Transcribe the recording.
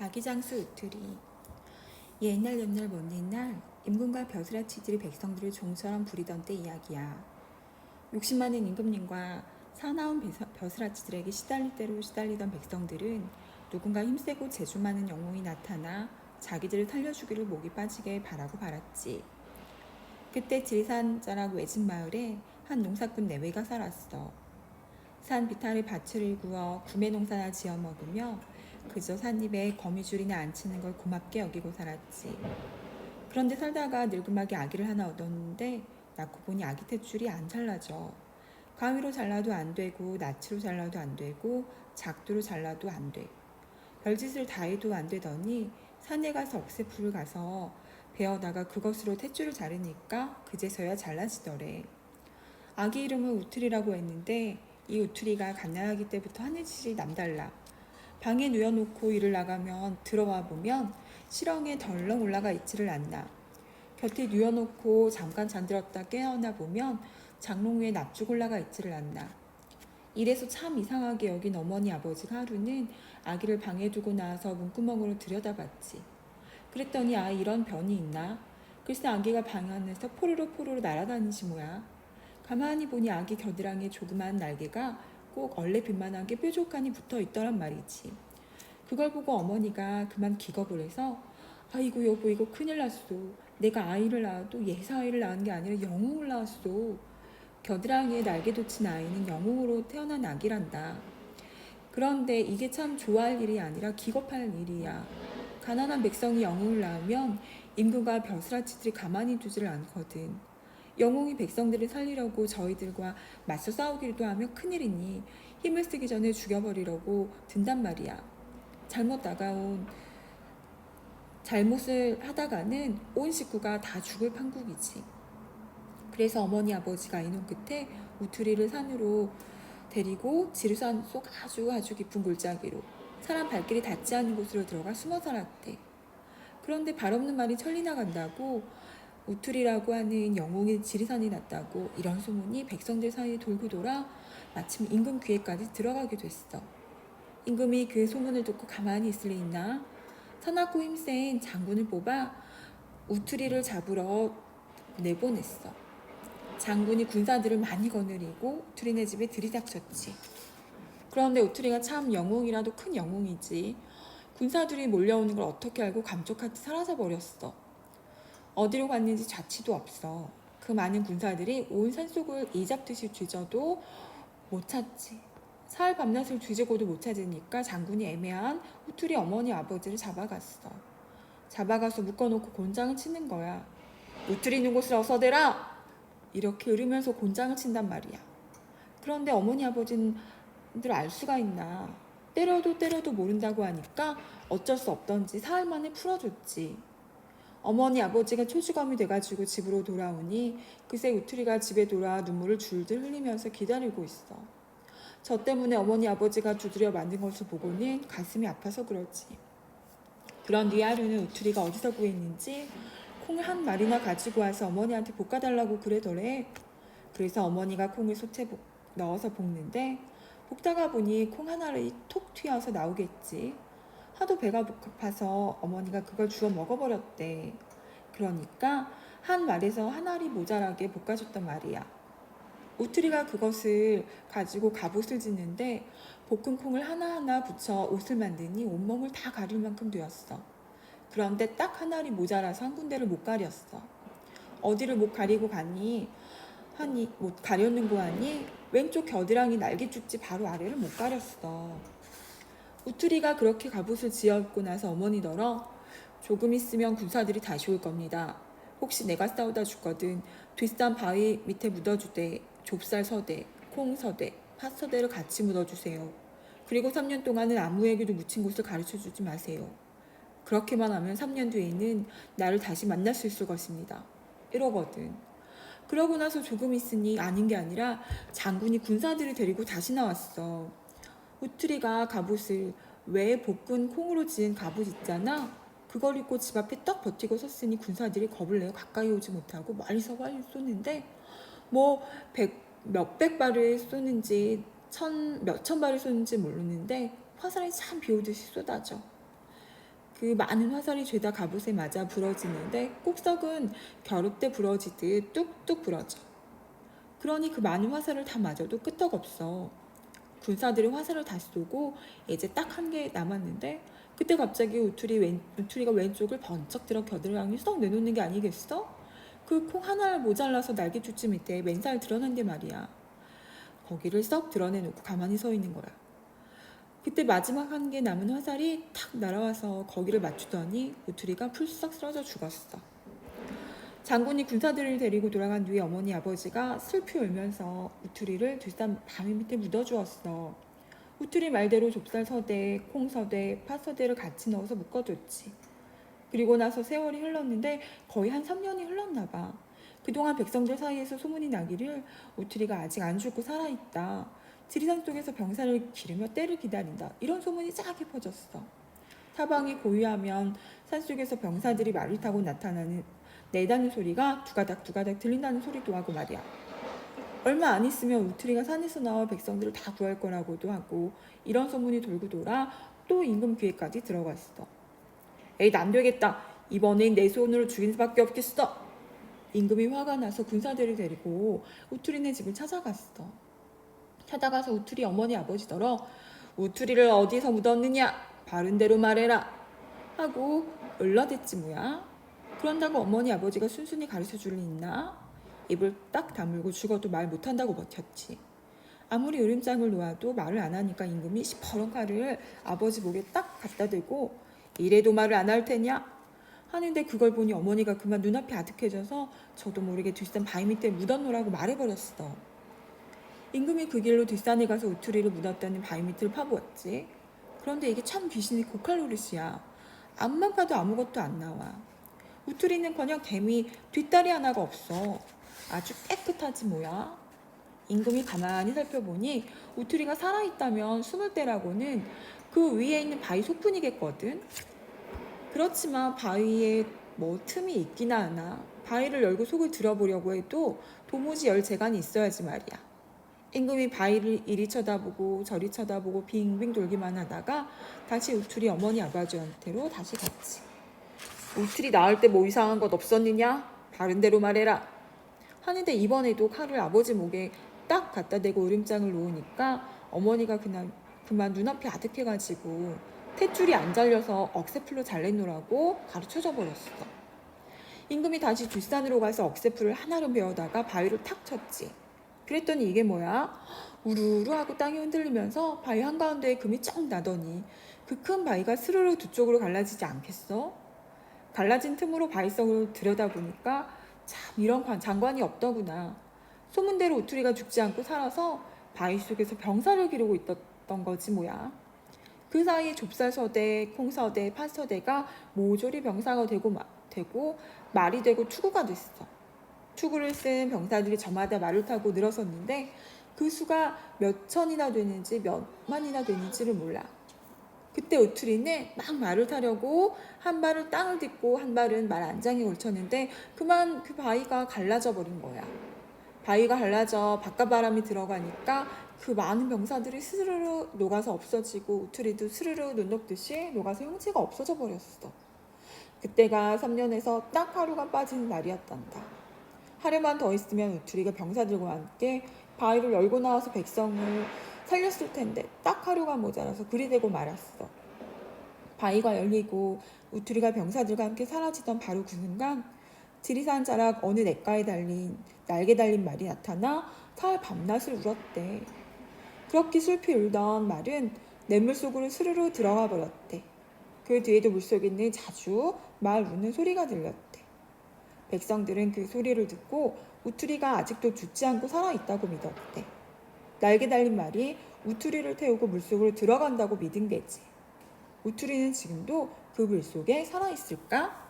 아기장수 우투리. 옛날 옛날 먼 옛날 임금과 벼슬아치들이 백성들을 종처럼 부리던 때 이야기야. 욕심 많은 임금님과 사나운 벼슬아치들에게 시달릴 대로 시달리던 백성들은 누군가 힘세고 재주 많은 영웅이 나타나 자기들을 살려주기를 목이 빠지게 바라고 바랐지. 그때 지리산 자락 외진 마을에 한 농사꾼 내외가 살았어. 산 비탈에 밭을 구워 구매 농사나 지어 먹으며 그저 삿입에 거미줄이나 앉히는 걸 고맙게 여기고 살았지. 그런데 살다가 늙음하게 아기를 하나 얻었는데 낳고 보니 아기 탯줄이 안 잘라져. 가위로 잘라도 안 되고 낫치로 잘라도 안 되고 작두로 잘라도 안 돼. 별짓을 다 해도 안 되더니 산에 가서 억새풀을 가서 베어다가 그것으로 탯줄을 자르니까 그제서야 잘라지더래. 아기 이름은 우투리라고 했는데 이 우투리가 갓난아기 때부터 하는 짓이 남달라. 방에 누워놓고 일을 나가면 들어와 보면 실렁에 덜렁 올라가 있지를 않나. 곁에 누워놓고 잠깐 잠들었다 깨어나 보면 장롱 위에 납죽 올라가 있지를 않나. 이래서 참 이상하게 여긴 어머니 아버지가 하루는 아기를 방에 두고 나와서 문구멍으로 들여다봤지. 그랬더니 이런 변이 있나? 글쎄 아기가 방 안에서 포로로 날아다니지 뭐야. 가만히 보니 아기 겨드랑이에 조그만 날개가 꼭 얼레빈만하게 뾰족하니 붙어 있더란 말이지. 그걸 보고 어머니가 그만 기겁을 해서 아이고 여보 이거 큰일 났어. 내가 아이를 낳아도 예사아이를 낳은 게 아니라 영웅을 낳았어. 겨드랑이에 날개 돋친 아이는 영웅으로 태어난 아기란다. 그런데 이게 참 좋아할 일이 아니라 기겁할 일이야. 가난한 백성이 영웅을 낳으면 임금과 벼슬아치들이 가만히 두지를 않거든. 영웅이 백성들을 살리려고 저희들과 맞서 싸우기도 하면 큰일이니 힘을 쓰기 전에 죽여버리려고 든단 말이야. 잘못을 하다가는 온 식구가 다 죽을 판국이지. 그래서 어머니 아버지가 이놈 끝에 우투리를 산으로 데리고 지르산 속 아주 깊은 골짜기로 사람 발길이 닿지 않는 곳으로 들어가 숨어 살았대. 그런데 발 없는 말이 천리 나간다고 우투리라고 하는 영웅의 지리산이 났다고 이런 소문이 백성들 사이에 돌고 돌아 마침 임금 귀에까지 들어가게 됐어. 임금이 그 소문을 듣고 가만히 있을 리 있나? 사납고 힘센 장군을 뽑아 우투리를 잡으러 내보냈어. 장군이 군사들을 많이 거느리고 우투리네 집에 들이닥쳤지. 그런데 우투리가 참 영웅이라도 큰 영웅이지. 군사들이 몰려오는 걸 어떻게 알고 감쪽같이 사라져버렸어. 어디로 갔는지 자취도 없어. 그 많은 군사들이 온 산속을 이잡듯이 뒤져도 못 찾지. 사흘 밤낮을 뒤지고도 못 찾으니까 장군이 애매한 우투리 어머니 아버지를 잡아가서 묶어놓고 곤장을 치는 거야. 우투리 있는 곳을 어서 대라! 이렇게 으르면서 곤장을 친단 말이야. 그런데 어머니 아버지는 알 수가 있나. 때려도 모른다고 하니까 어쩔 수 없던지 사흘 만에 풀어줬지. 어머니 아버지가 초주검이 돼가지고 집으로 돌아오니 그새 우투리가 집에 돌아 눈물을 줄줄 흘리면서 기다리고 있어. 저 때문에 어머니 아버지가 두드려 만든 것을 보고는 가슴이 아파서 그러지. 그런 뒤 하루는 우투리가 어디서 구했는지 콩을 한 마리나 가지고 와서 어머니한테 볶아달라고 그러더래. 그래서 어머니가 콩을 솥에 넣어서 볶는데 볶다가 보니 콩 하나를 톡 튀어서 나오겠지. 하도 배가 고파서 어머니가 그걸 주워 먹어버렸대. 그러니까 한 말에서 한 알이 모자라게 볶아줬단 말이야. 우투리가 그것을 가지고 갑옷을 짓는데 볶은 콩을 하나하나 붙여 옷을 만드니 온몸을 다 가릴 만큼 되었어. 그런데 딱 한 알이 모자라서 한 군데를 못 가렸어. 어디를 못 가리고 못 가렸는고 하니 왼쪽 겨드랑이 날개죽지 바로 아래를 못 가렸어. 우투리가 그렇게 갑옷을 지었고 나서 어머니더러 조금 있으면 군사들이 다시 올 겁니다. 혹시 내가 싸우다 죽거든 뒷산 바위 밑에 묻어주되 좁쌀 서대, 콩 서대, 팥 서대를 같이 묻어주세요. 그리고 3년 동안은 아무에게도 묻힌 곳을 가르쳐주지 마세요. 그렇게만 하면 3년 뒤에는 나를 다시 만날 수 있을 것입니다. 이러거든. 그러고 나서 조금 있으니 아닌 게 아니라 장군이 군사들을 데리고 다시 나왔어. 우투리가 갑옷을 왜 볶은 콩으로 지은 갑옷 있잖아. 그걸 입고 집 앞에 딱 버티고 섰으니 군사들이 겁을 내어 가까이 오지 못하고 멀리서 활을 쏘는데 몇백 발을 쏘는지 몇천 발을 쏘는지 모르는데 화살이 참 비오듯이 쏟아져. 그 많은 화살이 죄다 갑옷에 맞아 부러지는데 꼭석은 겨룻대 부러지듯 뚝뚝 부러져. 그러니 그 많은 화살을 다 맞아도 끄떡없어. 군사들이 화살을 다 쏘고 이제 딱 한 개 남았는데 그때 갑자기 우투리가 왼쪽을 번쩍 들어 겨드랑이 쏙 내놓는 게 아니겠어? 그 콩 하나를 모자라서 날개주치 밑에 맨살 드러난 게 말이야. 거기를 썩 드러내놓고 가만히 서 있는 거야. 그때 마지막 한 개 남은 화살이 탁 날아와서 거기를 맞추더니 우투리가 풀썩 쓰러져 죽었어. 장군이 군사들을 데리고 돌아간 뒤에 어머니 아버지가 슬피 울면서 우투리를 뒷산 바위 밑에 묻어주었어. 우투리 말대로 좁쌀 서대, 콩 서대, 팥 서대를 같이 넣어서 묶어줬지. 그리고 나서 세월이 흘렀는데 거의 한 3년이 흘렀나 봐. 그동안 백성들 사이에서 소문이 나기를 우투리가 아직 안 죽고 살아있다. 지리산 속에서 병사를 기르며 때를 기다린다. 이런 소문이 쫙게 퍼졌어. 사방이 고요하면 산속에서 병사들이 말을 타고 내다는 소리가 두가닥 들린다는 소리도 하고 말이야. 얼마 안 있으면 우투리가 산에서 나와 백성들을 다 구할 거라고도 하고 이런 소문이 돌고 돌아 또 임금 귀에까지 들어갔어. 에이 안 되겠다. 이번엔 내 손으로 죽인 수밖에 없겠어. 임금이 화가 나서 군사들을 데리고 우투리네 집을 찾아갔어. 찾아가서 우투리 어머니 아버지더러 우투리를 어디서 묻었느냐? 바른 대로 말해라. 하고 을러댔지 뭐야. 그런다고 어머니 아버지가 순순히 가르쳐줄 리 있나? 입을 딱 다물고 죽어도 말 못한다고 버텼지. 아무리 으름장을 놓아도 말을 안 하니까 임금이 시퍼런 칼을 아버지 목에 딱 갖다 대고 이래도 말을 안 할 테냐? 하는데 그걸 보니 어머니가 그만 눈앞이 아득해져서 저도 모르게 뒷산 바위 밑에 묻어놓으라고 말해버렸어. 임금이 그 길로 뒷산에 가서 우투리를 묻었다는 바위 밑을 파보았지. 그런데 이게 참 귀신이 고칼 노릇이야. 앞만 봐도 아무것도 안 나와. 우투리는커녕 개미 뒷다리 하나가 없어. 아주 깨끗하지 뭐야. 임금이 가만히 살펴보니 우투리가 살아있다면 숨을 때라고는 그 위에 있는 바위 소푼이겠거든. 그렇지만 바위에 뭐 틈이 있기나 하나. 바위를 열고 속을 들어보려고 해도 도무지 열 재간이 있어야지 말이야. 임금이 바위를 이리 쳐다보고 저리 쳐다보고 빙빙 돌기만 하다가 다시 우투리 어머니 아버지한테로 다시 갔지. 우투리 나을 때 뭐 이상한 것 없었느냐? 바른 대로 말해라. 하는데 이번에도 칼을 아버지 목에 딱 갖다 대고 으름장을 놓으니까 어머니가 그만 눈앞이 아득해가지고 탯줄이 안 잘려서 억새풀로 잘라놓으라고 가르쳐줘 버렸어. 임금이 다시 뒷산으로 가서 억새풀을 하나로 베어다가 바위를 탁 쳤지. 그랬더니 이게 뭐야? 우르르 하고 땅이 흔들리면서 바위 한가운데에 금이 쩍 나더니 그 큰 바위가 스르르 두 쪽으로 갈라지지 않겠어? 갈라진 틈으로 바위속을 들여다보니까 참 이런 장관이 없더구나. 소문대로 우투리가 죽지 않고 살아서 바위 속에서 병사를 기르고 있었던 거지 뭐야. 그 사이 좁쌀 서대, 콩 서대, 팥 서대가 모조리 병사가 되고 말이 되고 투구가 됐어. 투구를 쓴 병사들이 저마다 말을 타고 늘어섰는데 그 수가 몇 천이나 되는지 몇 만이나 되는지를 몰라. 그때 우투리는 막 말을 타려고 한 발을 땅을 딛고 한 발은 말 안장에 걸쳤는데 그만 그 바위가 갈라져 버린 거야. 바위가 갈라져 바깥바람이 들어가니까 그 많은 병사들이 스르르 녹아서 없어지고 우투리도 스르르 눈 녹듯이 녹아서 형체가 없어져 버렸어. 그때가 3년에서 딱 하루가 빠진 날이었단다. 하루만 더 있으면 우투리가 병사들과 함께 바위를 열고 나와서 백성을 살렸을 텐데 딱 하루가 모자라서 그리 되고 말았어. 바위가 열리고 우투리가 병사들과 함께 사라지던 바로 그 순간 지리산 자락 어느 냇가에 날개 달린 말이 나타나 사흘 밤낮을 울었대. 그렇게 슬피 울던 말은 냇물 속으로 스르르 들어가 버렸대. 그 뒤에도 물속에는 자주 말 우는 소리가 들렸대. 백성들은 그 소리를 듣고 우투리가 아직도 죽지 않고 살아있다고 믿었대. 날개 달린 말이 우투리를 태우고 물속으로 들어간다고 믿은 게지. 우투리는 지금도 그 물속에 살아있을까?